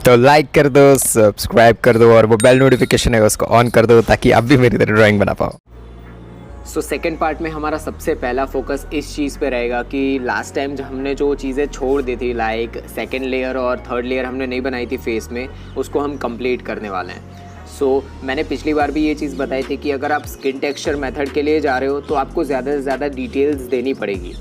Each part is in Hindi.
तो लाइक कर दो, सब्सक्राइब कर दो और वो बेल नोटिफिकेशन है उसको ऑन कर दो ताकि आप भी मेरी तरह ड्राइंग बना पाओ। सो सेकेंड पार्ट में हमारा सबसे पहला फोकस इस चीज़ पे रहेगा कि लास्ट टाइम जब हमने जो चीज़ें छोड़ दी थी, लाइक सेकेंड लेयर और थर्ड लेयर हमने नहीं बनाई थी फेस में, उसको हम कंप्लीट करने वाले हैं। मैंने पिछली बार भी ये चीज़ बताई थी कि अगर आप स्किन टेक्सचर मेथड के लिए जा रहे हो तो आपको ज़्यादा से ज़्यादा डिटेल्स देनी पड़ेगी।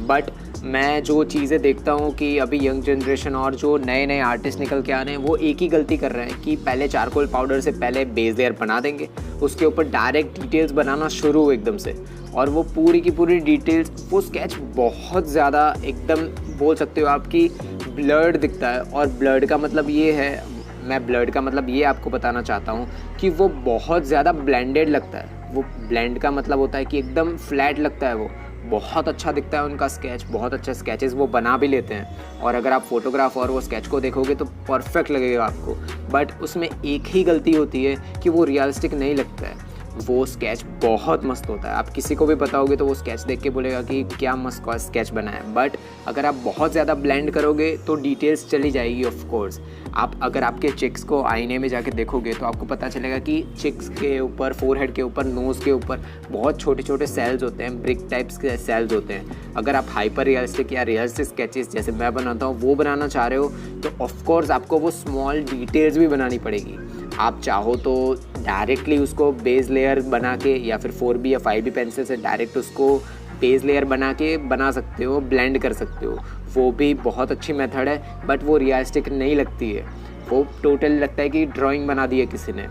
बट मैं जो चीज़ें देखता हूँ कि अभी यंग जनरेशन और जो नए नए आर्टिस्ट निकल के आ रहे हैं वो एक ही गलती कर रहे हैं कि पहले चारकोल पाउडर से पहले बेस लेयर बना देंगे, उसके ऊपर डायरेक्ट डिटेल्स बनाना शुरू एकदम से, और वो पूरी की पूरी डिटेल्स, वो स्केच बहुत ज़्यादा एकदम बोल सकते हो आपकी ब्लर्ड दिखता है। और ब्लर्ड का मतलब ये है, मैं ब्लर्ड का मतलब ये आपको बताना चाहता हूँ कि वो बहुत ज़्यादा ब्लेंडेड लगता है। वो ब्लेंड का मतलब होता है कि एकदम फ्लैट लगता है, वो बहुत अच्छा दिखता है उनका स्केच, बहुत अच्छे स्केचेस वो बना भी लेते हैं। और अगर आप फोटोग्राफ और वो स्केच को देखोगे तो परफेक्ट लगेगा आपको। बट उसमें एक ही गलती होती है कि वो रियलिस्टिक नहीं लगता है। वो स्केच बहुत मस्त होता है, आप किसी को भी बताओगे तो वो स्केच देख के बोलेगा कि क्या मस्त का स्केच बना है। बट अगर आप बहुत ज़्यादा ब्लेंड करोगे तो डिटेल्स चली जाएगी ऑफ कोर्स। आप अगर आपके चिक्स को आईने में जाके देखोगे तो आपको पता चलेगा कि चिक्स के ऊपर, फोरहेड के ऊपर, नोज़ के ऊपर बहुत छोटे छोटे सेल्स होते हैं, ब्रिक टाइप्स के सेल्स होते हैं। अगर आप हाइपर रियलिस्टिक या रियलिस्टिक स्केचेस जैसे मैं बनाता हूँ वो बनाना चाह रहे हो तो ऑफ कोर्स आपको वो स्मॉल डिटेल्स भी बनानी पड़ेगी। आप चाहो तो डायरेक्टली उसको बेस लेयर बना के या फिर 4B या 5B पेंसिल से डायरेक्ट उसको बेस लेयर बना के बना सकते हो, ब्लेंड कर सकते हो। वो भी बहुत अच्छी मेथड है, बट वो रियलिस्टिक नहीं लगती है। वो टोटल लगता है कि ड्राइंग बना दी है किसी ने।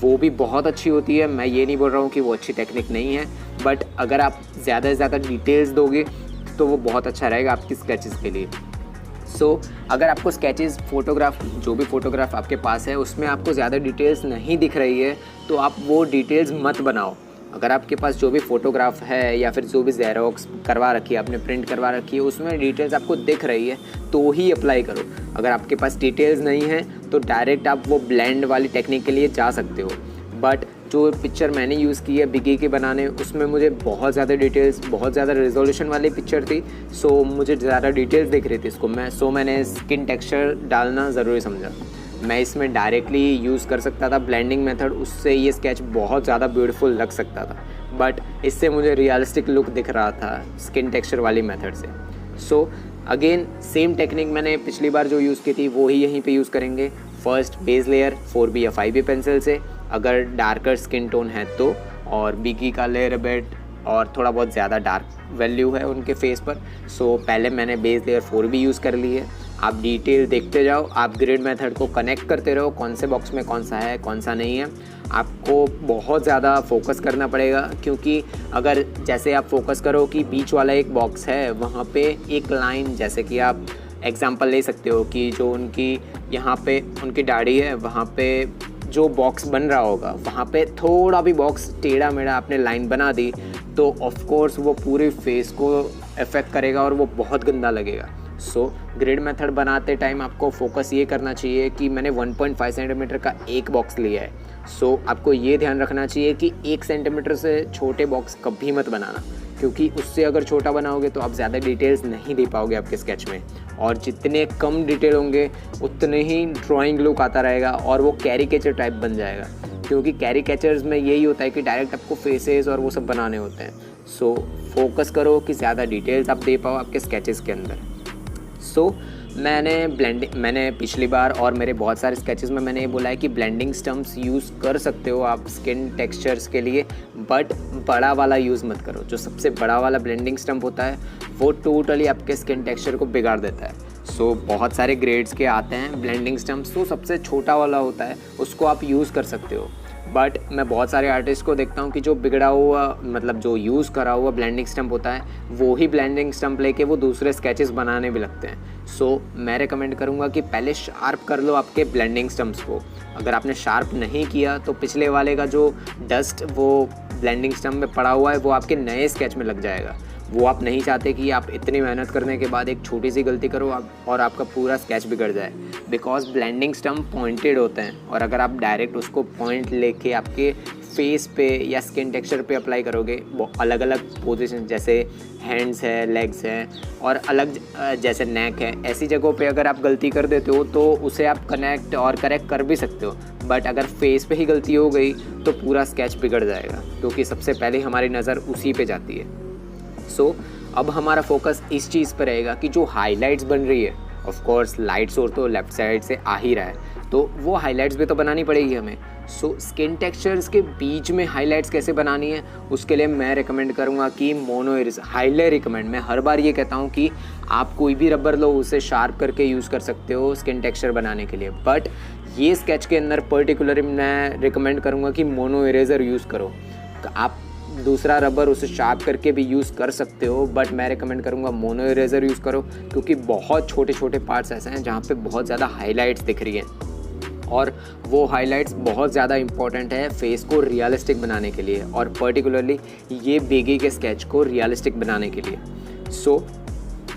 वो भी बहुत अच्छी होती है, मैं ये नहीं बोल रहा हूँ कि वो अच्छी टेक्निक नहीं है, बट अगर आप ज़्यादा से ज़्यादा डिटेल्स दोगे तो वो बहुत अच्छा रहेगा आपकी स्केचेस के लिए। अगर आपको स्केचेस, फोटोग्राफ, जो भी फोटोग्राफ आपके पास है उसमें आपको ज़्यादा डिटेल्स नहीं दिख रही है तो आप वो डिटेल्स मत बनाओ। अगर आपके पास जो भी फ़ोटोग्राफ है या फिर जो भी ज़ेरोक्स करवा रखी है, आपने प्रिंट करवा रखी है, उसमें डिटेल्स आपको दिख रही है तो ही अप्लाई करो। अगर आपके पास डिटेल्स नहीं है तो डायरेक्ट आप वो ब्लेंड वाली टेक्निक के लिए जा सकते हो। बट जो पिक्चर मैंने यूज़ की है बिगी के बनाने, उसमें मुझे बहुत ज़्यादा डिटेल्स, बहुत ज़्यादा रिजोल्यूशन वाली पिक्चर थी, मुझे ज़्यादा डिटेल्स दिख रही थी इसको मैंने स्किन टेक्सचर डालना ज़रूरी समझा। मैं इसमें डायरेक्टली यूज़ कर सकता था ब्लेंडिंग मेथड, उससे ये स्केच बहुत ज़्यादा ब्यूटीफुल लग सकता था, बट इससे मुझे रियलिस्टिक लुक दिख रहा था स्किन टेक्सचर वाली मेथड से। अगेन सेम टेक्निक मैंने पिछली बार जो यूज़ की थी वो ही यहीं पे यूज़ करेंगे। फर्स्ट बेस लेयर 4B या 5B पेंसिल से, अगर डार्कर स्किन टोन है तो, और बिगी का लेयर बेट और थोड़ा बहुत ज़्यादा डार्क वैल्यू है उनके फेस पर। पहले मैंने बेस लेयर 4B यूज़ कर ली है। आप डिटेल देखते जाओ, आप ग्रिड मेथड को कनेक्ट करते रहो, कौन से बॉक्स में कौन सा है कौन सा नहीं है। आपको बहुत ज़्यादा फोकस करना पड़ेगा, क्योंकि अगर जैसे आप फोकस करो कि बीच वाला एक बॉक्स है वहाँ पे एक लाइन, जैसे कि आप एग्जांपल ले सकते हो कि जो उनकी यहाँ पे उनकी दाढ़ी है, वहाँ पे जो बॉक्स बन रहा होगा वहाँ पे थोड़ा भी बॉक्स टेढ़ा मेढ़ा आपने लाइन बना दी तो ऑफ कोर्स वो पूरे फेस को इफ़ेक्ट करेगा और वो बहुत गंदा लगेगा। ग्रिड मेथड बनाते टाइम आपको फोकस ये करना चाहिए कि मैंने 1.5 सेंटीमीटर का एक बॉक्स लिया है। आपको ये ध्यान रखना चाहिए कि 1 सेंटीमीटर से छोटे बॉक्स कभी मत बनाना, क्योंकि उससे अगर छोटा बनाओगे तो आप ज़्यादा डिटेल्स नहीं दे पाओगे आपके स्केच में, और जितने कम डिटेल होंगे उतने ही ड्राइंग लुक आता रहेगा और वो कैरिकेचर टाइप बन जाएगा, क्योंकि कैरिकेचर्स में यही होता है कि डायरेक्ट आपको फेसेस और वो सब बनाने होते हैं। फोकस करो कि ज़्यादा डिटेल्स आप दे पाओ आपके स्केचेस के अंदर। मैंने पिछली बार और मेरे बहुत सारे स्केचेस में मैंने ये बोला है कि ब्लेंडिंग स्टम्प्स यूज़ कर सकते हो आप स्किन टेक्सचर्स के लिए, बट बड़ा वाला यूज़ मत करो। जो सबसे बड़ा वाला ब्लेंडिंग स्टम्प होता है वो टोटली आपके स्किन टेक्सचर को बिगाड़ देता है। बहुत सारे ग्रेड्स के आते हैं ब्लेंडिंग स्टम्प्स, सबसे छोटा वाला होता है उसको आप यूज़ कर सकते हो। बट मैं बहुत सारे आर्टिस्ट को देखता हूँ कि जो बिगड़ा हुआ, मतलब जो यूज़ करा हुआ ब्लेंडिंग स्टम्प होता है वो ही ब्लेंडिंग स्टम्प लेके वो दूसरे स्केचेस बनाने भी लगते हैं। मैं रेकमेंड करूँगा कि पहले शार्प कर लो आपके ब्लेंडिंग स्टम्प्स को। अगर आपने शार्प नहीं किया तो पिछले वाले का जो डस्ट वो ब्लेंडिंग स्टम्प में पड़ा हुआ है वो आपके नए स्केच में लग जाएगा। वो आप नहीं चाहते कि आप इतनी मेहनत करने के बाद एक छोटी सी गलती करो और आपका पूरा स्केच बिगड़ जाए, बिकॉज ब्लेंडिंग स्टम्प पॉइंटेड होते हैं, और अगर आप डायरेक्ट उसको पॉइंट लेके आपके फेस पे या स्किन टेक्सचर पे अप्लाई करोगे वो अलग अलग पोजीशन, जैसे हैंड्स है, लेग्स हैं और अलग जैसे नेक है, ऐसी जगहों पे अगर आप गलती कर देते हो तो उसे आप कनेक्ट और करेक्ट कर भी सकते हो। बट अगर फेस पे ही गलती हो गई तो पूरा स्केच बिगड़ जाएगा, क्योंकि सबसे पहले हमारी नज़र उसी पे जाती है। सो अब हमारा फोकस इस चीज़ पर रहेगा कि जो हाइलाइट्स बन रही है, ऑफ कोर्स लाइट सोर्स तो लेफ़्ट साइड से आ ही रहा है, तो वो हाइलाइट्स भी तो बनानी पड़ेगी हमें। सो स्किन टेक्सचर्स के बीच में हाइलाइट्स कैसे बनानी है, उसके लिए मैं रिकमेंड करूँगा कि मोनो इरेजर, हाईली रिकमेंड। मैं हर बार ये कहता हूँ कि आप कोई भी रबर लो, उसे शार्प करके यूज़ कर सकते हो स्किन टेक्सचर बनाने के लिए, बट ये स्केच के अंदर पर्टिकुलरली मैं रिकमेंड करूँगा कि मोनो इरेजर यूज़ करो। आप दूसरा रबर उसे शार्प करके भी यूज़ कर सकते हो, बट मैं रिकमेंड करूँगा मोनो इरेजर यूज़ करो, क्योंकि बहुत छोटे छोटे पार्ट्स ऐसे हैं जहाँ पे बहुत ज़्यादा हाइलाइट्स दिख रही हैं, और वो हाइलाइट्स बहुत ज़्यादा इंपॉर्टेंट है फेस को रियलिस्टिक बनाने के लिए, और पर्टिकुलरली ये बेगी के स्केच को रियलिस्टिक बनाने के लिए। सो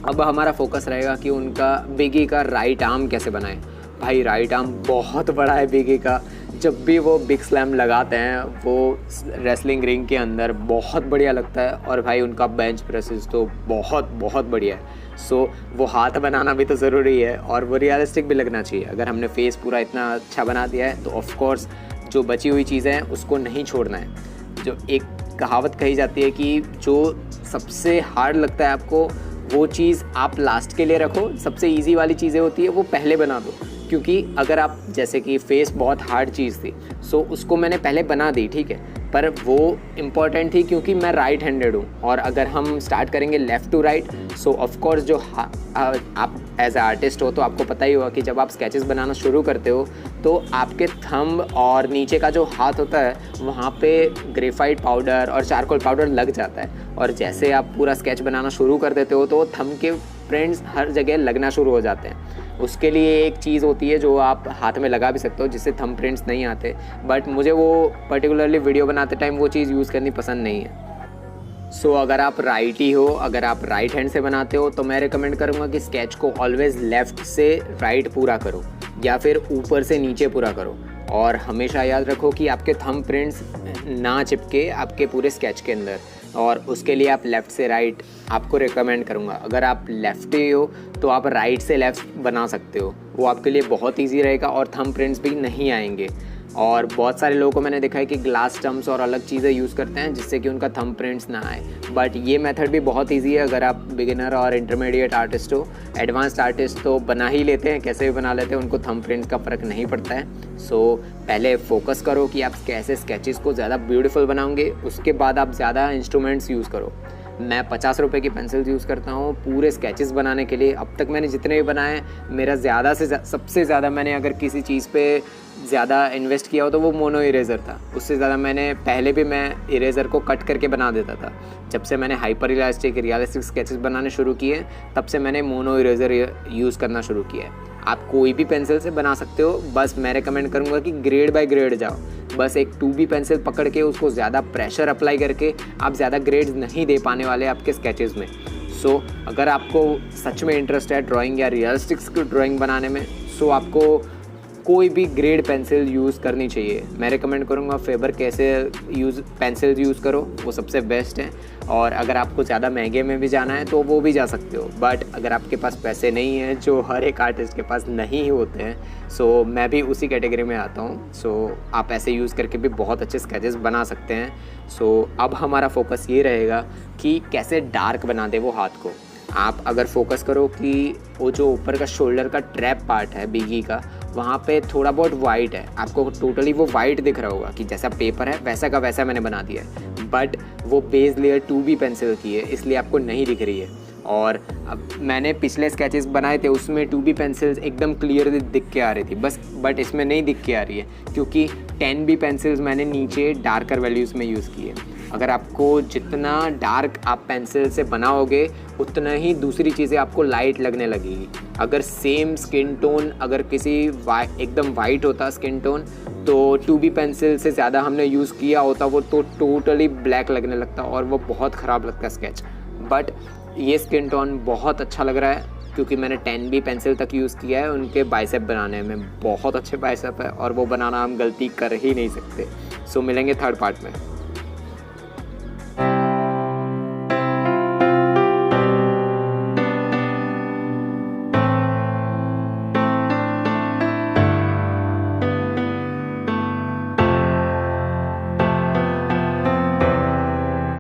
अब हमारा फोकस रहेगा कि उनका बेगी का राइट आर्म कैसे बनाएं। भाई राइट आर्म बहुत बड़ा है बेगी का, जब भी वो बिग स्लैम लगाते हैं वो रेसलिंग रिंग के अंदर बहुत बढ़िया लगता है, और भाई उनका बेंच प्रेसेस तो बहुत बहुत बढ़िया है। सो वो हाथ बनाना भी तो ज़रूरी है और वो रियलिस्टिक भी लगना चाहिए। अगर हमने फेस पूरा इतना अच्छा बना दिया है तो ऑफ कोर्स जो बची हुई चीज़ें हैं उसको नहीं छोड़ना है। जो एक कहावत कही जाती है कि जो सबसे हार्ड लगता है आपको वो चीज़ आप लास्ट के लिए रखो, सबसे इजी वाली चीज़ें होती है वो पहले बना दो। क्योंकि अगर आप, जैसे कि फेस बहुत हार्ड चीज़ थी, सो उसको मैंने पहले बना दी, ठीक है, पर वो इम्पॉर्टेंट थी क्योंकि मैं राइट हैंडेड हूँ, और अगर हम स्टार्ट करेंगे left to right, so of course जो आप एज ए आर्टिस्ट हो तो आपको पता ही होगा कि जब आप स्केचेस बनाना शुरू करते हो तो आपके थंब और नीचे का जो हाथ होता है वहाँ पे ग्रेफाइट पाउडर और चारकोल पाउडर लग जाता है, और जैसे आप पूरा स्केच बनाना शुरू कर देते हो तो थंब के प्रिंट्स हर जगह लगना शुरू हो जाते हैं। उसके लिए एक चीज़ होती है जो आप हाथ में लगा भी सकते हो जिससे थंब प्रिंट्स नहीं आते, बट मुझे वो पर्टिकुलरली वीडियो बनाते टाइम वो चीज़ यूज़ करनी पसंद नहीं है। सो अगर आप राइट ही हो, अगर आप राइट हैंड से बनाते हो तो मैं रिकमेंड करूँगा कि स्केच को ऑलवेज़ लेफ़्ट से राइट पूरा करो या फिर ऊपर से नीचे पूरा करो, और हमेशा याद रखो कि आपके थंब प्रिंट्स ना चिपके आपके पूरे स्केच के अंदर, और उसके लिए आप लेफ़्ट से राइट आपको रिकमेंड करूँगा। अगर आप लेफ्टी हो तो आप राइट से लेफ़्ट बना सकते हो, वो आपके लिए बहुत ईजी रहेगा और थंब प्रिंट्स भी नहीं आएंगे। और बहुत सारे लोगों को मैंने देखा है कि ग्लास स्टम्प्स और अलग चीज़ें यूज़ करते हैं जिससे कि उनका थंब प्रिंट्स ना आए, बट ये मेथड भी बहुत इजी है अगर आप बिगिनर और इंटरमीडिएट आर्टिस्ट हो। एडवांस्ड आर्टिस्ट तो बना ही लेते हैं, कैसे भी बना लेते हैं, उनको थंब प्रिंट्स का फ़र्क नहीं पड़ता है। सो पहले फोकस करो कि आप कैसे स्केचेस को ज़्यादा ब्यूटीफुल बनाओगे, उसके बाद आप ज़्यादा इंस्ट्रूमेंट्स यूज़ करो। मैं 50 रुपये की पेंसिल्स यूज़ करता हूँ पूरे स्केचेस बनाने के लिए। अब तक मैंने जितने भी बनाए, मेरा सबसे ज़्यादा मैंने अगर किसी चीज़ पे ज़्यादा इन्वेस्ट किया हो तो वो मोनो इरेज़र था। उससे ज़्यादा मैंने पहले भी मैं इरेज़र को कट करके बना देता था। जब से मैंने हाइपर रियलिस्टिक स्केचेस बनाने शुरू किए तब से मैंने मोनो इरेज़र यूज़ करना शुरू किया है। आप कोई भी पेंसिल से बना सकते हो, बस मैं रिकमेंड करूँगा कि ग्रेड बाय ग्रेड जाओ। बस एक 2B पेंसिल पकड़ के उसको ज़्यादा प्रेशर अप्लाई करके आप ज़्यादा ग्रेड्स नहीं दे पाने वाले आपके स्केचेस में। सो अगर आपको सच में इंटरेस्ट है ड्राइंग या रियलिस्टिक ड्राइंग बनाने में, सो आपको कोई भी ग्रेड पेंसिल यूज़ करनी चाहिए। मैं रिकमेंड करूँगा फेबर कैसे पेंसिल यूज़ करो, वो सबसे बेस्ट है। और अगर आपको ज़्यादा महंगे में भी जाना है तो वो भी जा सकते हो, बट अगर आपके पास पैसे नहीं हैं, जो हर एक आर्टिस्ट के पास नहीं होते हैं, सो मैं भी उसी कैटेगरी में आता हूँ। सो आप ऐसे यूज़ करके भी बहुत अच्छे स्केचेस बना सकते हैं। सो अब हमारा फोकस ये रहेगा कि कैसे डार्क बना दे वो हाथ को। आप अगर फोकस करो कि वो जो ऊपर का शोल्डर का ट्रैप पार्ट है बीगी का, वहाँ पे थोड़ा बहुत वाइट है, आपको टोटली वो वाइट दिख रहा होगा कि जैसा पेपर है वैसा का वैसा मैंने बना दिया है, बट वो बेस लेयर 2B पेंसिल की है इसलिए आपको नहीं दिख रही है। और अब मैंने पिछले स्केचेस बनाए थे उसमें 2B पेंसिल्स एकदम क्लियर दिख के आ रही थी बस, बट इसमें नहीं दिख के आ रही है क्योंकि 10B पेंसिल्स मैंने नीचे डार्कर वैल्यूज़ में यूज़ किए। अगर आपको जितना डार्क आप पेंसिल से बनाओगे उतना ही दूसरी चीज़ें आपको लाइट लगने लगेगी। अगर सेम स्किन टोन अगर किसी एकदम वाइट होता स्किन टोन तो 2B पेंसिल से ज़्यादा हमने यूज़ किया होता वो तो टोटली ब्लैक लगने लगता और वो बहुत ख़राब लगता स्केच। बट ये स्किन टोन बहुत अच्छा लग रहा है क्योंकि मैंने 10B पेंसिल तक यूज़ किया है उनके बाइसेप बनाने में। बहुत अच्छे बाइसेप है और वो बनाना हम गलती कर ही नहीं सकते। सो मिलेंगे थर्ड पार्ट में।